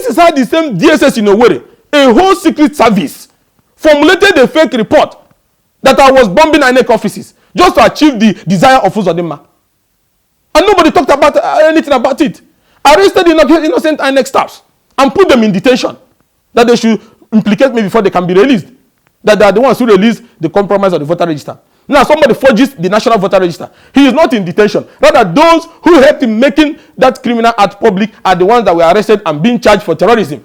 This is how the same DSS in Owerri, a whole secret service, formulated a fake report that I was bombing INEC offices just to achieve the desire of Uzodimma. And nobody talked about anything about it. Arrested innocent INEC staffs and put them in detention. That they should implicate me before they can be released. That they are the ones who release the compromise of the voter register. Now somebody forges the national voter register. He is not in detention. Rather, those who helped in making that criminal act public are the ones that were arrested and being charged for terrorism.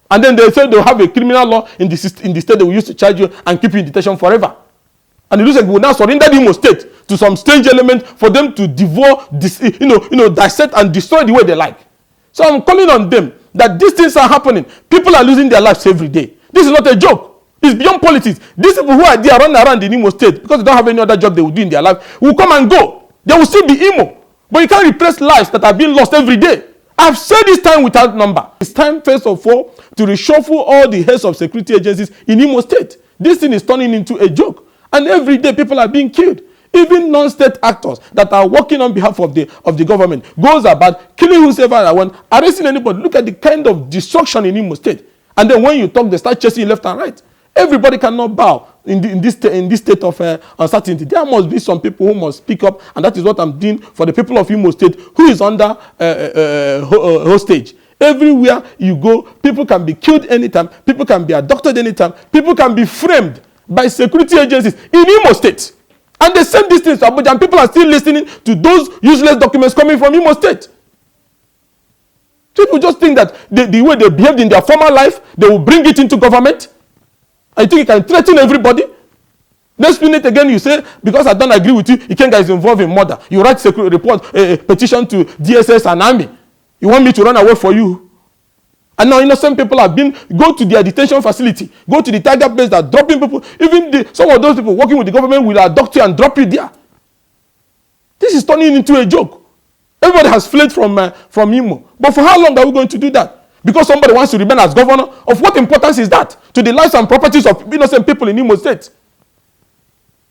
And then they say they'll have a criminal law in the state they will use to charge you and keep you in detention forever. And it looks like we will now surrender the Imo state to some strange element for them to devour, dissect and destroy the way they like. So I'm calling on them that these things are happening. People are losing their lives every day. This is not a joke. It's beyond politics. These people who are there running around in Imo state because they don't have any other job they will do in their life will come and go. They will still be Imo. But you can't replace lives that are being lost every day. I've said this time without number. It's time, first of all, to reshuffle all the heads of security agencies in Imo state. This thing is turning into a joke. And every day people are being killed. Even non-state actors that are working on behalf of the government goes about killing whoever they want, arresting anybody. Look at the kind of destruction in Imo state. And then when you talk, they start chasing left and right. Everybody cannot bow in this state of uncertainty. There must be some people who must speak up, and that is what I'm doing for the people of Imo state who is under hostage. Everywhere you go, people can be killed anytime, people can be abducted anytime, people can be framed by security agencies in Imo state. And they send these things to Abuja, and people are still listening to those useless documents coming from Imo state. People just think that the way they behaved in their former life, they will bring it into government. I think you can threaten everybody. Next minute again, you say, because I don't agree with you, Ikenga is involved in murder. You write a petition to DSS and army. You want me to run away for you? And now innocent people have go to their detention facility, go to the tiger place that dropping people. Even some of those people working with the government will abduct you and drop you there. This is turning into a joke. Everybody has fled from Imo. But for how long are we going to do that? Because somebody wants to remain as governor? Of what importance is that to the lives and properties of innocent people in Imo state?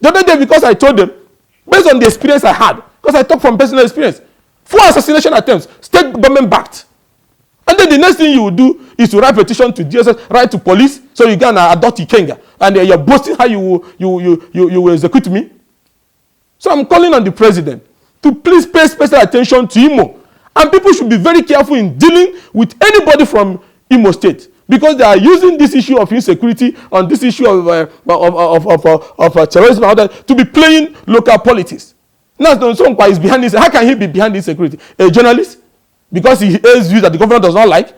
The other day, because I told them, based on the experience I had, because I talk from personal experience, 4 assassination attempts, state government backed. And then the next thing you will do is to write petition to DSS, write to police, so you can adopt Ikenga. And you're boasting how you will execute me. So I'm calling on the president to please pay special attention to Imo. And people should be very careful in dealing with anybody from Imo state, because they are using this issue of insecurity and this issue of terrorism and all that to be playing local politics. Now, Nsongkwa is behind this. How can he be behind insecurity? A journalist? Because he has views that the government does not like.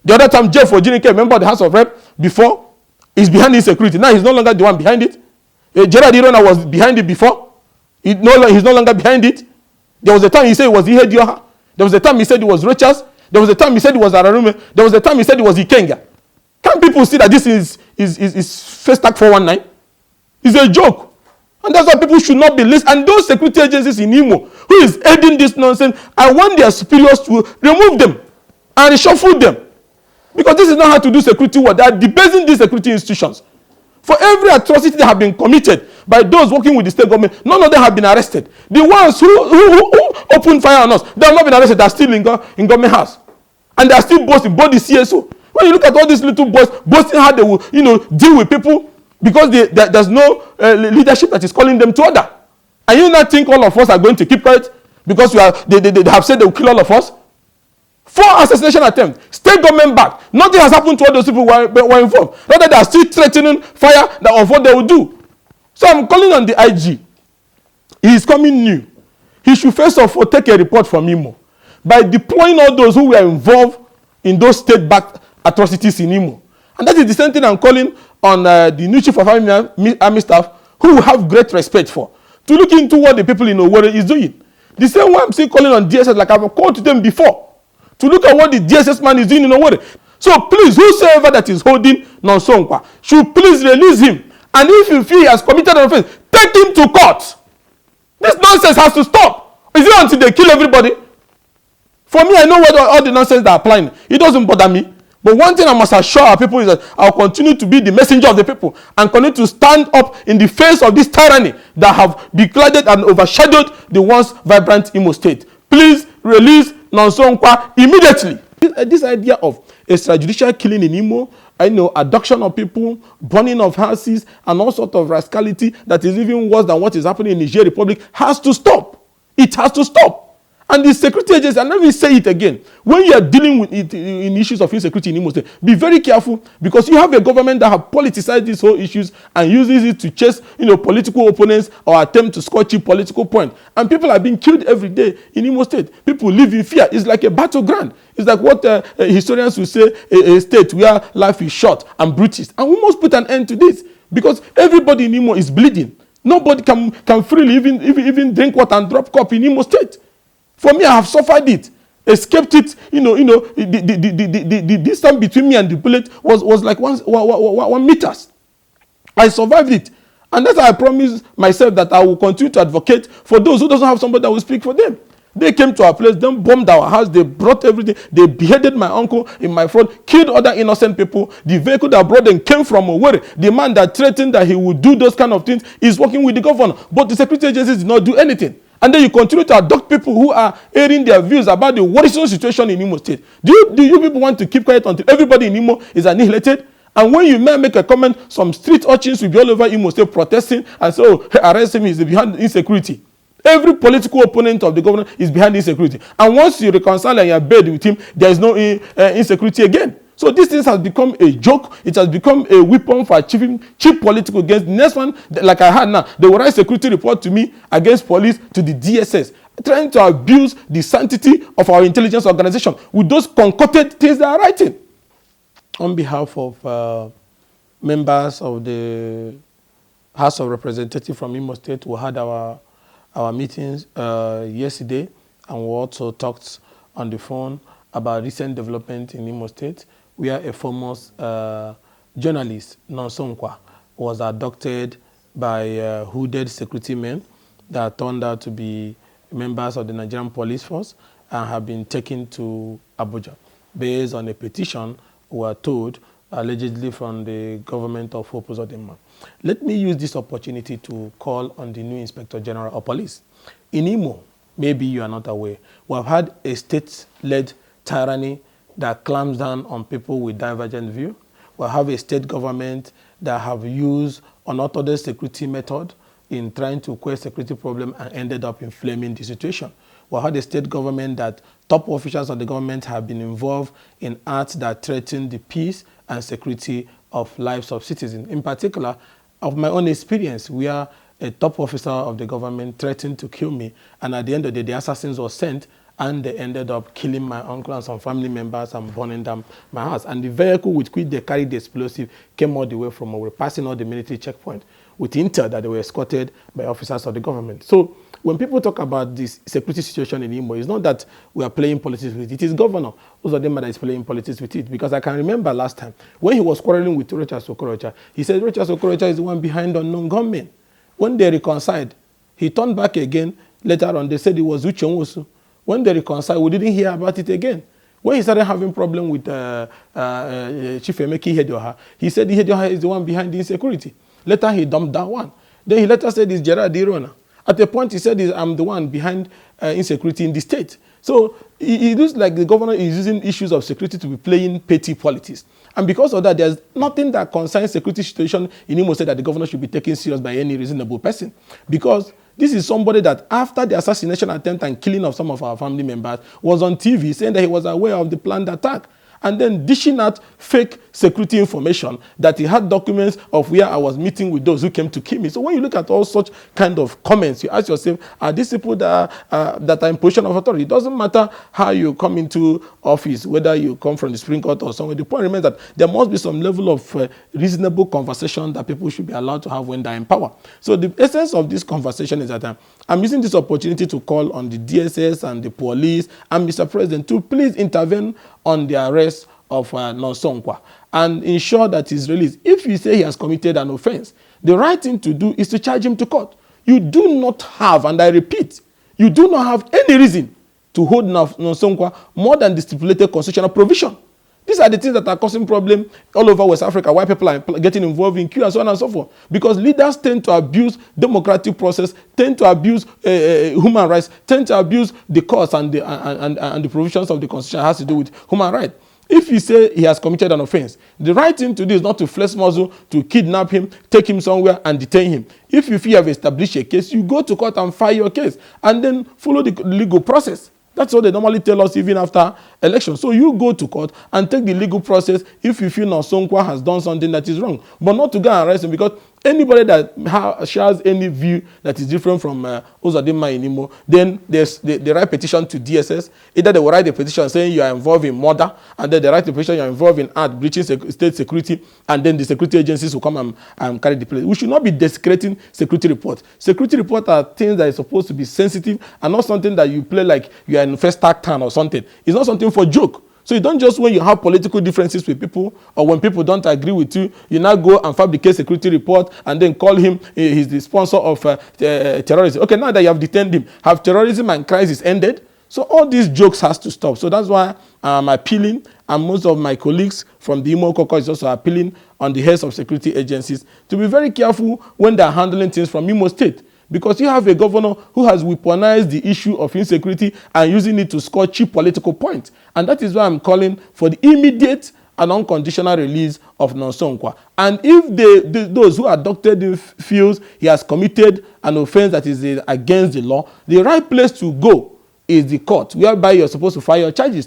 The other time, Jeff Ojinike, member of the House of Rep, before, is behind insecurity. Now he's no longer the one behind it. Gerard Irona was behind it before. He's no longer behind it. There was a time he said it was Ihe Dioha. There was a time he said it was Rochas. There was a time he said it was Ararume. There was a time he said it was Ikenga. Can people see that this is First Act 419? It's a joke. And that's why people should not be listening. And those security agencies in Imo who is aiding this nonsense, I want their superiors to remove them and reshuffle them. Because this is not how to do security work. They are debasing these security institutions. For every atrocity that have been committed by those working with the state government, none of them have been arrested. The ones who opened fire on us, they have not been arrested. They are still in government house. And they are still boasting, both the CSO. When you look at all these little boys boasting how they will, deal with people because there's no leadership that is calling them to order. And you not think all of us are going to keep quiet because they have said they will kill all of us? 4 assassination attempts, state government back. Nothing has happened to all those people who were involved. Rather, they are still threatening fire of what they will do. So I'm calling on the IG. He is coming new. He should first of all take a report from Imo by deploying all those who were involved in those state-backed atrocities in Imo. And that is the same thing I'm calling on the new chief of army staff, who will have great respect for, to look into what the people in Owerri is doing. The same way I'm still calling on DSS, like I've called to them before, to look at what the DSS man is doing in Owerri. So please, whosoever that is holding Nsongkwa should please release him. And if you feel he has committed an offense, take him to court. This nonsense has to stop. Is it until they kill everybody? For me, I know what all the nonsense they are applying. It doesn't bother me. But one thing I must assure our people is that I'll continue to be the messenger of the people and continue to stand up in the face of this tyranny that have beclouded and overshadowed the once vibrant Imo state. Please release Nsongkwa immediately. This idea of extrajudicial killing in Imo, abduction of people, burning of houses, and all sorts of rascality that is even worse than what is happening in Niger Republic has to stop. It has to stop. And the security agency, and let me say it again, when you are dealing with it in issues of insecurity in Imo State, be very careful, because you have a government that have politicized these whole issues and uses it to chase political opponents or attempt to score cheap political points. And people are being killed every day in Imo State. People live in fear. It's like a battleground. It's like what historians will say, a state where life is short and brutish. And we must put an end to this, because everybody in Imo is bleeding. Nobody can freely even drink water and drop cup in Imo State. For me, I have suffered it, escaped it. The distance between me and the bullet was like 1 meters. I survived it. And that's why I promised myself that I will continue to advocate for those who doesn't have somebody that will speak for them. They came to our place, then bombed our house, they brought everything, they beheaded my uncle in my front, killed other innocent people. The vehicle that brought them came from Owerri. The man that threatened that he would do those kind of things is working with the governor. But the security agencies did not do anything. And then you continue to abduct people who are airing their views about the worrisome situation in Imo State. Do you people want to keep quiet until everybody in Imo is annihilated? And when you may make a comment, some street urchins will be all over Imo State protesting and say, oh, arrest him, he's behind insecurity. Every political opponent of the government is behind insecurity. And once you reconcile and you are bed with him, there is no insecurity again. So this thing has become a joke. It has become a weapon for achieving cheap political gains. The next one, like I had now, they will write security report to me against police, to the DSS, trying to abuse the sanctity of our intelligence organization with those concocted things they are writing. On behalf of members of the House of Representatives from Imo State, we had our meetings yesterday, and we also talked on the phone about recent development in Imo State, where a famous journalist, Nonsonkwa, was abducted by hooded security men that turned out to be members of the Nigerian police force and have been taken to Abuja based on a petition, we were told, allegedly from the government of Uzodimma. Let me use this opportunity to call on the new Inspector General of Police. In Imo, maybe you are not aware, we have had a state-led tyranny that clamps down on people with divergent view. We have a state government that have used unorthodox security method in trying to quell security problem and ended up inflaming the situation. We had a state government that top officials of the government have been involved in acts that threaten the peace and security of lives of citizens. In particular, of my own experience, where a top officer of the government threatened to kill me, and at the end of the day, the assassins were sent, and they ended up killing my uncle and some family members and burning down my house. And the vehicle with which they carried the explosive came all the way from Owerri, passing all the military checkpoint, with intel that they were escorted by officers of the government. So when people talk about this security situation in Imo, it's not that we are playing politics with it. It is Governor Uzodimma that is playing politics with it. Because I can remember last time, when he was quarreling with Richard Sokorocha, he said Richard Sokorocha is the one behind unknown gunmen. When they reconciled, he turned back again. Later on, they said it was Uche Nwosu. When they reconciled, we didn't hear about it again. When he started having problem with Chief Emeki Ihedioha, he said Ihedioha is the one behind the insecurity. Later, he dumped that one. Then he later said it's Gerard Irona. At a point, he said, I'm the one behind insecurity in the state. So it looks like the governor is using issues of security to be playing petty politics. And because of that, there's nothing that concerns security situation in Imo State that the governor should be taken serious by any reasonable person. Because this is somebody that, after the assassination attempt and killing of some of our family members, was on TV saying that he was aware of the planned attack, and then dishing out fake security information that he had documents of where I was meeting with those who came to kill me. So when you look at all such kind of comments, you ask yourself, are these people that are in position of authority? It doesn't matter how you come into office, whether you come from the Supreme Court or somewhere. The point remains that there must be some level of reasonable conversation that people should be allowed to have when they're in power. So the essence of this conversation is that I'm using this opportunity to call on the DSS and the police and Mr. President to please intervene on the arrest of Nonsonkwa and ensure that he's released. If you say he has committed an offense, the right thing to do is to charge him to court. You do not have, and I repeat, you do not have any reason to hold Nonsonkwa more than the stipulated constitutional provision. These are the things that are causing problem all over West Africa, why people are getting involved in coup and so on and so forth. Because leaders tend to abuse democratic process, tend to abuse human rights, tend to abuse the courts and the provisions of the constitution has to do with human rights. If you say he has committed an offense, the right thing to do is not to flex muscle, to kidnap him, take him somewhere and detain him. If you feel you have established a case, you go to court and file your case and then follow the legal process. That's what they normally tell us even after election. So you go to court and take the legal process if you feel Nonsonkwa has done something that is wrong, but not to go and arrest him, because anybody that shares any view that is different from Uzodimma anymore, then they write petition to DSS. Either they will write a petition saying you are involved in murder, and then they write a petition you are involved in act breaching state security, and then the security agencies will come and carry the place. We should not be desecrating security reports. Security reports are things that are supposed to be sensitive and not something that you play like you are in first town or something. It's not something for joke. So you don't just, when you have political differences with people or when people don't agree with you, you now go and fabricate security report and then call him, he's the sponsor of terrorism. Okay, now that you have detained him, have terrorism and crisis ended? So all these jokes has to stop. So that's why I'm appealing, and most of my colleagues from the Imo Caucus is also appealing on the heads of security agencies to be very careful when they're handling things from Imo State. Because you have a governor who has weaponized the issue of insecurity and using it to score cheap political points. And that is why I'm calling for the immediate and unconditional release of Nonsonkwa. And if those who adopted him feels he has committed an offense that is against the law, the right place to go is the court, whereby you're supposed to file your charges.